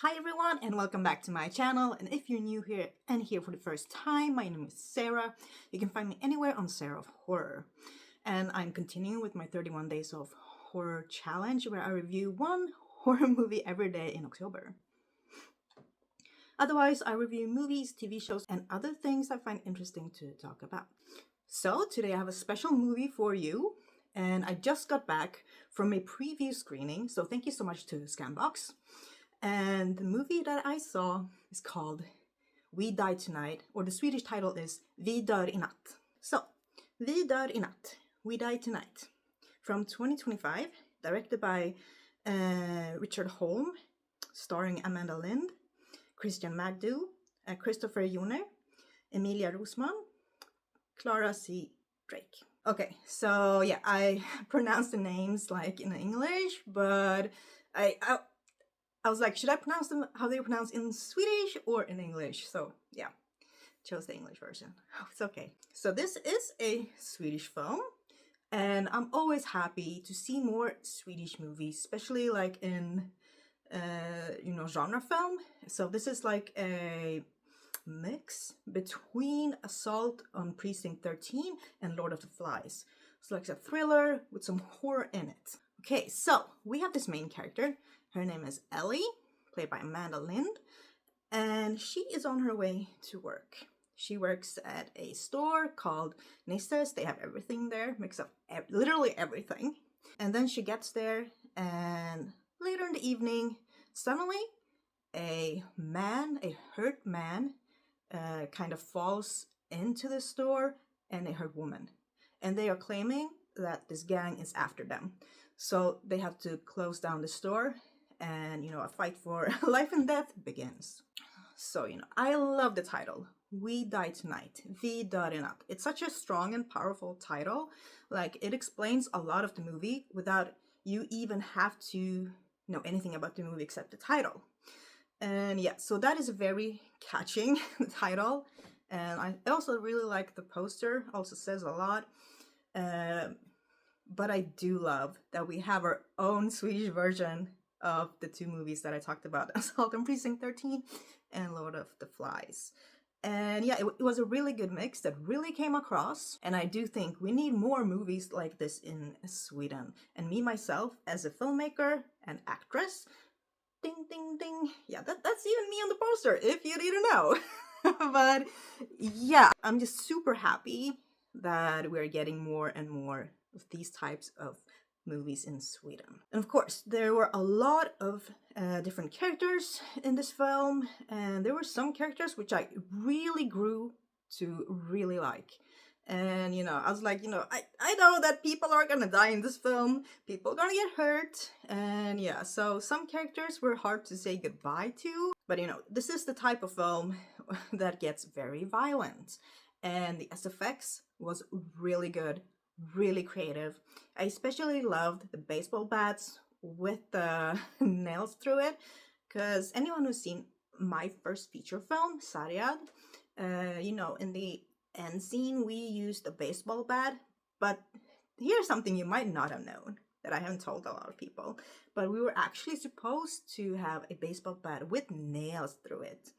Hi everyone and welcome back to my channel, and if you're new here and here for the first time, my name is Sarah. You can find me anywhere on Sarah of Horror, and I'm continuing with my 31 days of horror challenge where I review one horror movie every day in October. Otherwise, I review movies, TV shows, and other things I find interesting to talk about. So today I have a special movie for you, and I just got back from a preview screening, so thank you so much to Scambox. And the movie that I saw is called We Die Tonight, or the Swedish title is Vi dör i natt. So, Vi dör i natt, We Die Tonight, from 2025, directed by Richard Holm, starring Amanda Lind, Christian Magdu, Christopher Joner, Emilia Rosman, Clara C. Drake. Okay, so yeah, I pronounced the names like in English, but I was like, should I pronounce them how they pronounce in Swedish or in English? So yeah, chose the English version. Oh, it's okay. So this is a Swedish film, and I'm always happy to see more Swedish movies, especially like in genre film. So this is like a mix between Assault on Precinct 13 and Lord of the Flies. So like a thriller with some horror in it. Okay, so we have this main character. Her name is Ellie, played by Amanda Lind, and she is on her way to work. She works at a store called Nisses. They have everything there, mix up literally everything. And then she gets there, and later in the evening, suddenly a hurt man, kind of falls into the store, and a hurt woman. And they are claiming that this gang is after them. So they have to close down the store, and a fight for life and death begins. So I love the title, We Die Tonight, Vi dör i natt. It's such a strong and powerful title. Like, it explains a lot of the movie without you even have to know anything about the movie except the title. And yeah, so that is a very catching title. And I also really like the poster, also says a lot. But I do love that we have our own Swedish version of the two movies that I talked about, Assault on Precinct 13 and Lord of the Flies. And yeah, it was a really good mix that really came across. And I do think we need more movies like this in Sweden. And me, myself, as a filmmaker and actress, ding, ding, ding. Yeah, that's even me on the poster, if you didn't know. But yeah, I'm just super happy that we're getting more and more of these types of movies in Sweden. And of course, there were a lot of different characters in this film, and there were some characters which I really grew to really like. And I was like, I know that people are gonna die in this film, people are gonna get hurt, and yeah, so some characters were hard to say goodbye to, but this is the type of film that gets very violent, and the SFX was really good, really creative. I especially loved the baseball bats with the nails through it, because anyone who's seen my first feature film, Saryad, in the end scene we used a baseball bat, but here's something you might not have known that I haven't told a lot of people, but we were actually supposed to have a baseball bat with nails through it,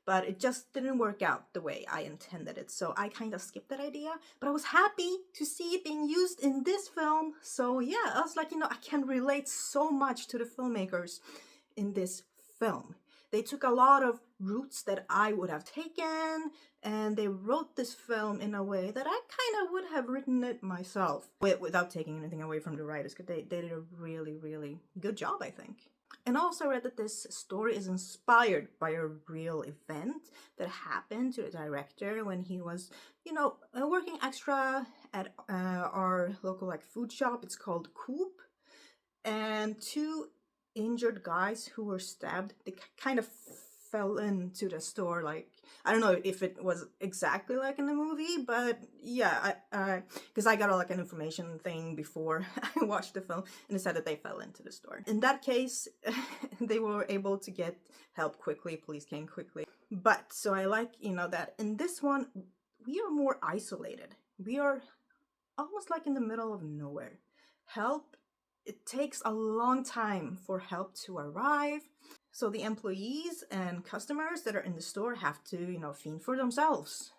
but it just didn't work out the way I intended it, so I kind of skipped that idea. But I was happy to see it being used in this film, so yeah, I was like, I can relate so much to the filmmakers in this film. They took a lot of routes that I would have taken, and they wrote this film in a way that I kind of would have written it myself, without taking anything away from the writers, because they did a really, really good job, I think. And also I read that this story is inspired by a real event that happened to the director when he was, working extra at our local food shop. It's called Coop, and two injured guys who were stabbed, they kind of fell into the store. Like, I don't know if it was exactly like in the movie, but yeah, because I got an information thing before I watched the film, and it said that they fell into the store. In that case, they were able to get help quickly, police came quickly. But so I like, that in this one, we are more isolated. We are almost like in the middle of nowhere. Help it takes a long time for help to arrive. So the employees and customers that are in the store have to, fend for themselves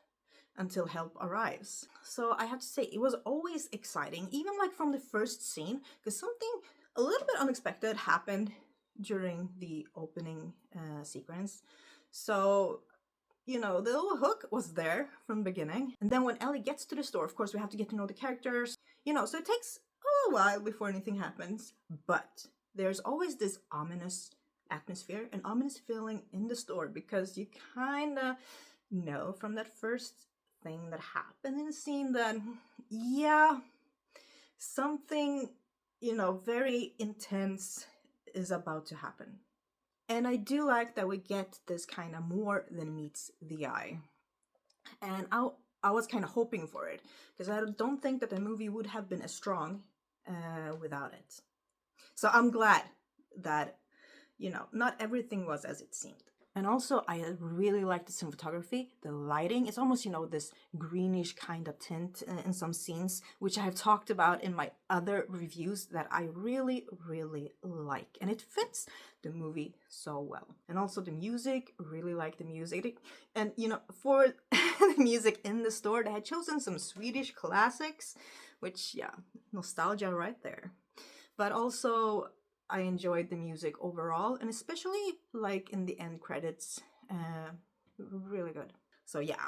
until help arrives. So I have to say, it was always exciting, even like from the first scene, because something a little bit unexpected happened during the opening sequence. So, the little hook was there from the beginning. And then when Ellie gets to the store, of course, we have to get to know the characters, so it takes a while before anything happens. But there's always this ominous atmosphere, an ominous feeling in the store, because you kind of know from that first thing that happened in the scene that, yeah, something, very intense is about to happen. And I do like that we get this kind of more than meets the eye. And I was kind of hoping for it, because I don't think that the movie would have been as strong without it. So I'm glad that, not everything was as it seemed. And also, I really like the cinematography, the lighting. It's almost, this greenish kind of tint in some scenes, which I have talked about in my other reviews that I really, really like. And it fits the movie so well. And also the music, really like the music. And, for the music in the store, they had chosen some Swedish classics, which, yeah, nostalgia right there. But also, I enjoyed the music overall, and especially like in the end credits, really good. So yeah,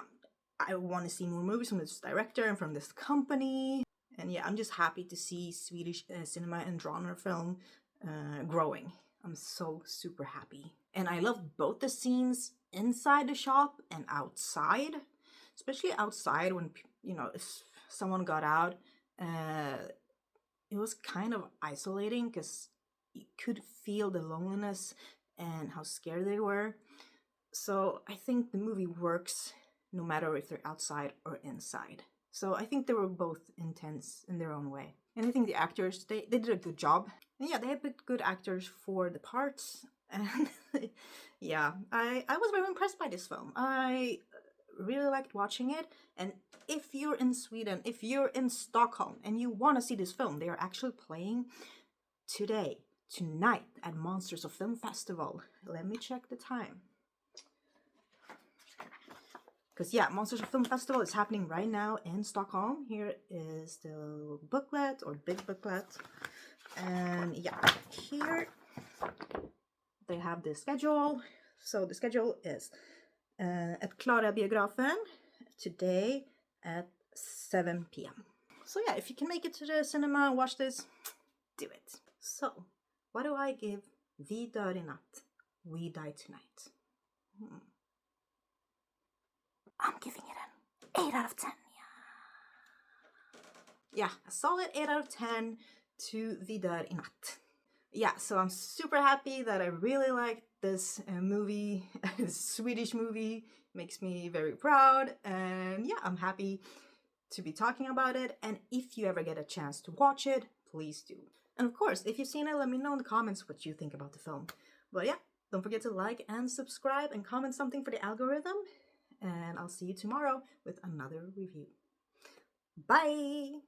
I want to see more movies from this director and from this company. And yeah, I'm just happy to see Swedish cinema and genre film growing. I'm so super happy. And I love both the scenes inside the shop and outside, especially outside when, if someone got out, it was kind of isolating because you could feel the loneliness and how scared they were. So I think the movie works no matter if they're outside or inside. So I think they were both intense in their own way. And I think the actors, they did a good job. And yeah, they had good actors for the parts. And yeah, I was very impressed by this film. I really liked watching it. And if you're in Sweden, if you're in Stockholm and you want to see this film, they are actually playing tonight at Monsters of Film Festival. Let me check the time. Because yeah, Monsters of Film Festival is happening right now in Stockholm. Here is the booklet or big booklet. And yeah, here they have the schedule. So the schedule is at Klara Biografen today at 7 p.m. So yeah, if you can make it to the cinema and watch this, do it. So, what do I give Vi dör i natt, We Die Tonight? I'm giving it an 8 out of 10. Yeah, a solid 8 out of 10 to Vi dör i natt. Yeah, so I'm super happy that I really liked this movie. This Swedish movie makes me very proud. And yeah, I'm happy to be talking about it. And if you ever get a chance to watch it, please do. And of course, if you've seen it, let me know in the comments what you think about the film. But yeah, don't forget to like and subscribe and comment something for the algorithm. And I'll see you tomorrow with another review. Bye!